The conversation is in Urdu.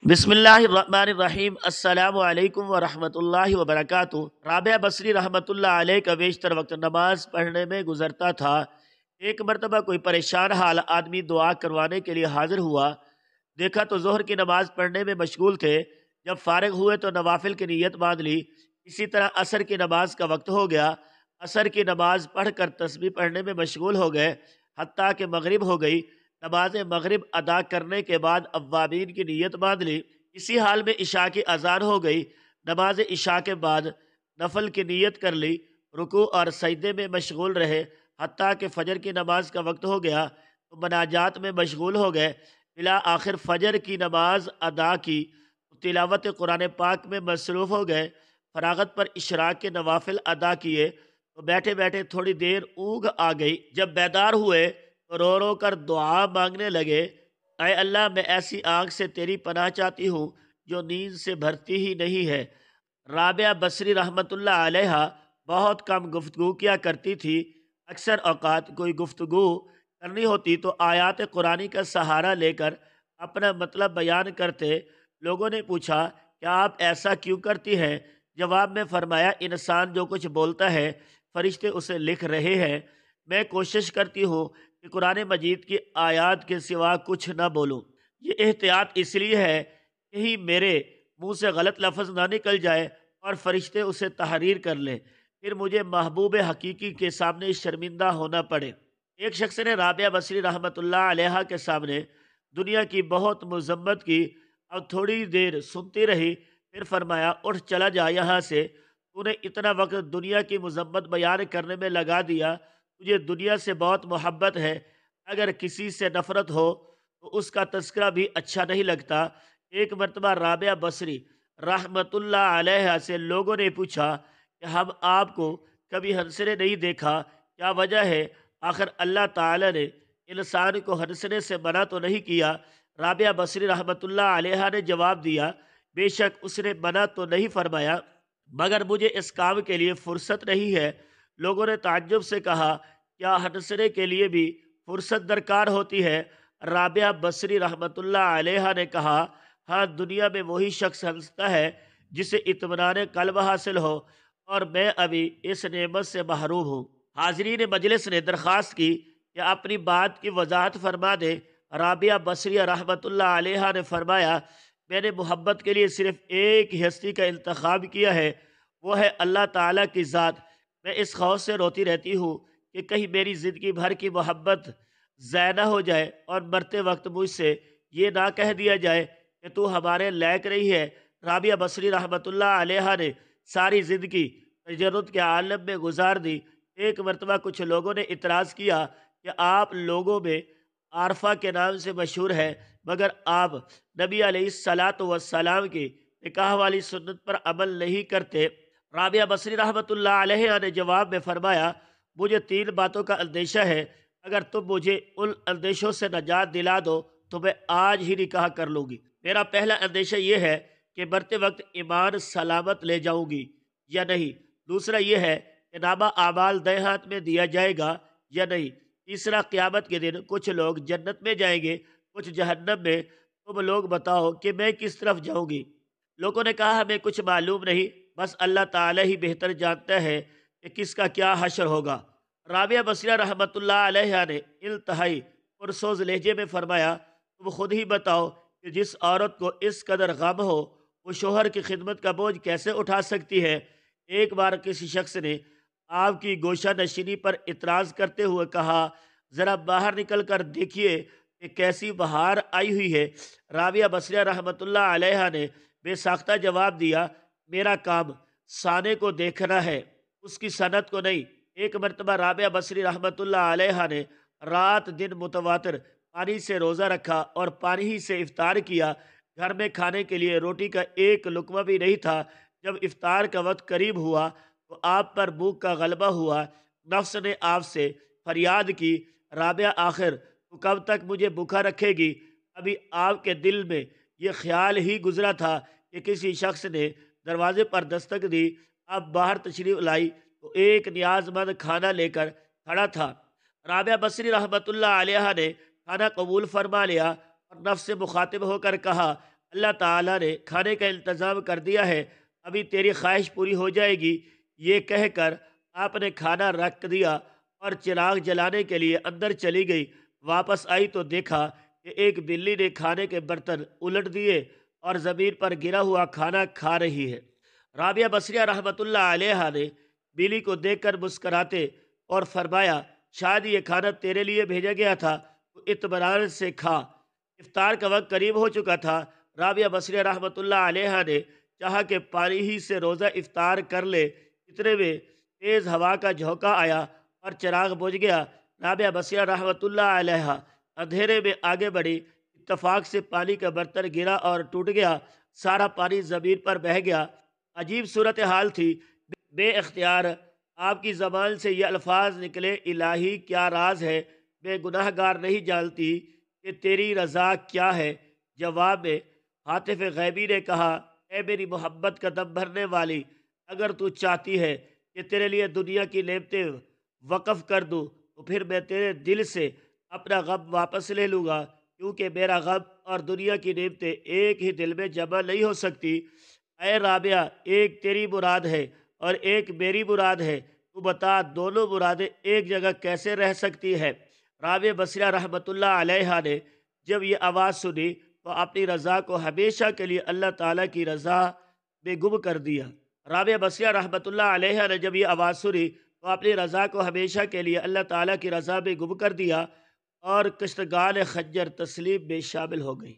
بسم اللہ الرحمن الرحیم۔ السلام علیکم ورحمۃ اللہ وبرکاتہ۔ رابعہ بصری رحمۃ اللہ علیہ کا بیشتر وقت نماز پڑھنے میں گزرتا تھا۔ ایک مرتبہ کوئی پریشان حال آدمی دعا کروانے کے لیے حاضر ہوا۔ دیکھا تو ظہر کی نماز پڑھنے میں مشغول تھے۔ جب فارغ ہوئے تو نوافل کی نیت باندھ لی۔ اسی طرح عصر کی نماز کا وقت ہو گیا۔ عصر کی نماز پڑھ کر تسبیح پڑھنے میں مشغول ہو گئے، حتیٰ کہ مغرب ہو گئی۔ نماز مغرب ادا کرنے کے بعد اوابین کی نیت باندھ لی۔ اسی حال میں عشاء کی اذان ہو گئی۔ نماز عشاء کے بعد نفل کی نیت کر لی، رکوع اور سجدے میں مشغول رہے، حتیٰ کہ فجر کی نماز کا وقت ہو گیا تو مناجات میں مشغول ہو گئے۔ بالآخر فجر کی نماز ادا کی، تلاوت قرآن پاک میں مصروف ہو گئے۔ فراغت پر اشراق کے نوافل ادا کیے تو بیٹھے بیٹھے تھوڑی دیر اونگ آ گئی۔ جب بیدار ہوئے تو رو رو کر دعا مانگنے لگے، اے اللہ، میں ایسی آنکھ سے تیری پناہ چاہتی ہوں جو نیند سے بھرتی ہی نہیں ہے۔ رابعہ بصری رحمۃ اللہ علیہ بہت کم گفتگو کیا کرتی تھی۔ اکثر اوقات کوئی گفتگو کرنی ہوتی تو آیات قرآنی کا سہارا لے کر اپنا مطلب بیان کرتے۔ لوگوں نے پوچھا، کیا آپ ایسا کیوں کرتی ہیں؟ جواب میں فرمایا، انسان جو کچھ بولتا ہے فرشتے اسے لکھ رہے ہیں۔ میں کوشش کرتی ہوں کہ قرآن مجید کی آیات کے سوا کچھ نہ بولوں۔ یہ احتیاط اس لیے ہے کہ کہیں میرے منہ سے غلط لفظ نہ نکل جائے اور فرشتے اسے تحریر کر لیں، پھر مجھے محبوب حقیقی کے سامنے شرمندہ ہونا پڑے۔ ایک شخص نے رابعہ بصری رحمۃ اللہ علیہ کے سامنے دنیا کی بہت مذمت کی۔ اب تھوڑی دیر سنتی رہی، پھر فرمایا، اٹھ چلا جا یہاں سے، تو نے اتنا وقت دنیا کی مذمت بیان کرنے میں لگا دیا۔ تجھے دنیا سے بہت محبت ہے، اگر کسی سے نفرت ہو تو اس کا تذکرہ بھی اچھا نہیں لگتا۔ ایک مرتبہ رابعہ بصری رحمۃ اللہ علیہ سے لوگوں نے پوچھا کہ ہم آپ کو کبھی ہنسنے نہیں دیکھا، کیا وجہ ہے؟ آخر اللہ تعالی نے انسان کو ہنسنے سے منع تو نہیں کیا؟ رابعہ بصری رحمۃ اللہ علیہ نے جواب دیا، بے شک اس نے منع تو نہیں فرمایا، مگر مجھے اس کام کے لیے فرصت نہیں ہے۔ لوگوں نے تعجب سے کہا، کیا ہنسنے کے لیے بھی فرصت درکار ہوتی ہے؟ رابعہ بصری رحمۃ اللہ علیہ نے کہا، ہاں، دنیا میں وہی شخص ہنستا ہے جسے اطمینان قلب حاصل ہو، اور میں ابھی اس نعمت سے محروم ہوں۔ حاضرین مجلس نے درخواست کی کہ اپنی بات کی وضاحت فرما دے۔ رابعہ بصری رحمۃ اللہ علیہ نے فرمایا، میں نے محبت کے لیے صرف ایک ہستی کا انتخاب کیا ہے، وہ ہے اللہ تعالیٰ کی ذات۔ میں اس خوف سے روتی رہتی ہوں کہ کہیں میری زندگی بھر کی محبت ضائع نہ ہو جائے اور مرتے وقت مجھ سے یہ نہ کہہ دیا جائے کہ تو ہمارے لائق نہیں ہے۔ رابعہ بصری رحمۃ اللہ علیہ نے ساری زندگی تجرد کے عالم میں گزار دی۔ ایک مرتبہ کچھ لوگوں نے اعتراض کیا کہ آپ لوگوں میں عارفہ کے نام سے مشہور ہے، مگر آپ نبی علیہ الصلاۃ والسلام کی نکاح والی سنت پر عمل نہیں کرتے۔ رابعہ بصری رحمۃ اللہ علیہ نے جواب میں فرمایا، مجھے 3 باتوں کا اندیشہ ہے، اگر تم مجھے ان اندیشوں سے نجات دلا دو تو میں آج ہی نکاح کر لوں گی۔ میرا پہلا اندیشہ یہ ہے کہ مرتے وقت ایمان سلامت لے جاؤں گی یا نہیں۔ دوسرا یہ ہے کہ نامہ اعمال دائیں ہاتھ میں دیا جائے گا یا نہیں۔ تیسرا، قیامت کے دن کچھ لوگ جنت میں جائیں گے، کچھ جہنم میں، تم لوگ بتاؤ کہ میں کس طرف جاؤں گی؟ لوگوں نے کہا، ہمیں کچھ معلوم نہیں، بس اللہ تعالی ہی بہتر جانتا ہے کہ کس کا کیا حشر ہوگا۔ رابعہ بصری رحمۃ اللہ علیہ نے انتہائی پرسوز لہجے میں فرمایا، تم خود ہی بتاؤ کہ جس عورت کو اس قدر غم ہو وہ شوہر کی خدمت کا بوجھ کیسے اٹھا سکتی ہے؟ ایک بار کسی شخص نے آپ کی گوشہ نشینی پر اعتراض کرتے ہوئے کہا، ذرا باہر نکل کر دیکھیے کہ کیسی بہار آئی ہوئی ہے۔ رابعہ بصری رحمۃ اللہ علیہ نے بے ساختہ جواب دیا، میرا کام سانے کو دیکھنا ہے، اس کی صنعت کو نہیں۔ ایک مرتبہ رابعہ بصری رحمۃ اللہ علیہ نے رات دن متواتر پانی سے روزہ رکھا اور پانی ہی سے افطار کیا۔ گھر میں کھانے کے لیے روٹی کا ایک لقمہ بھی نہیں تھا۔ جب افطار کا وقت قریب ہوا تو آپ پر بھوک کا غلبہ ہوا۔ نفس نے آپ سے فریاد کی، رابعہ، آخر تو کب تک مجھے بھوکا رکھے گی؟ ابھی آپ کے دل میں یہ خیال ہی گزرا تھا کہ کسی شخص نے دروازے پر دستک دی۔ آپ باہر تشریف لائی تو ایک نیاز مند کھانا لے کر کھڑا تھا۔ رابعہ بصری رحمۃ اللہ علیہ نے کھانا قبول فرما لیا اور نفس سے مخاطب ہو کر کہا، اللہ تعالیٰ نے کھانے کا انتظام کر دیا ہے، ابھی تیری خواہش پوری ہو جائے گی۔ یہ کہہ کر آپ نے کھانا رکھ دیا اور چراغ جلانے کے لیے اندر چلی گئی۔ واپس آئی تو دیکھا کہ ایک بلی نے کھانے کے برتن الٹ دیے اور زمین پر گرا ہوا کھانا کھا رہی ہے۔ رابعہ بصریہ رحمۃ اللہ علیہ نے بلی کو دیکھ کر مسکراتے اور فرمایا، شاید یہ کھانا تیرے لیے بھیجا گیا تھا، تو اطمینان سے کھا۔ افطار کا وقت قریب ہو چکا تھا۔ رابعہ بصریہ رحمۃ اللہ علیہ نے چاہا کہ پانی ہی سے روزہ افطار کر لے، اتنے میں تیز ہوا کا جھونکا آیا اور چراغ بجھ گیا۔ رابعہ بصریہ رحمۃ اللہ علیہ اندھیرے میں آگے بڑھی، اتفاق سے پانی کا برتن گرا اور ٹوٹ گیا، سارا پانی زمین پر بہہ گیا۔ عجیب صورتحال تھی۔ بے اختیار آپ کی زبان سے یہ الفاظ نکلے، الہی کیا راز ہے، میں گناہ گار نہیں جانتی کہ تیری رضا کیا ہے۔ جواب میں ہاتف غیبی نے کہا، اے میری محبت کا دم بھرنے والی، اگر تو چاہتی ہے کہ تیرے لیے دنیا کی نعمتیں وقف کر دوں تو پھر میں تیرے دل سے اپنا غم واپس لے لوں گا، کیونکہ میرا غم اور دنیا کی نعمتیں ایک ہی دل میں جمع نہیں ہو سکتی۔ اے رابعہ، ایک تیری مراد ہے اور ایک میری مراد ہے، تو بتا دونوں مرادیں ایک جگہ کیسے رہ سکتی ہے؟ رابعہ بصریہ رحمۃ اللہ علیہ نے جب یہ آواز سنی تو اپنی رضا کو ہمیشہ کے لیے اللہ تعالیٰ کی رضا میں گم کر دیا۔ رابعہ بصریہ رحمۃ اللہ علیہ نے جب یہ آواز سنی تو اپنی رضا کو ہمیشہ کے لیے اللہ تعالیٰ کی رضا میں گم کر دیا اور کشتگان خنجر تسلیم میں شامل ہو گئی۔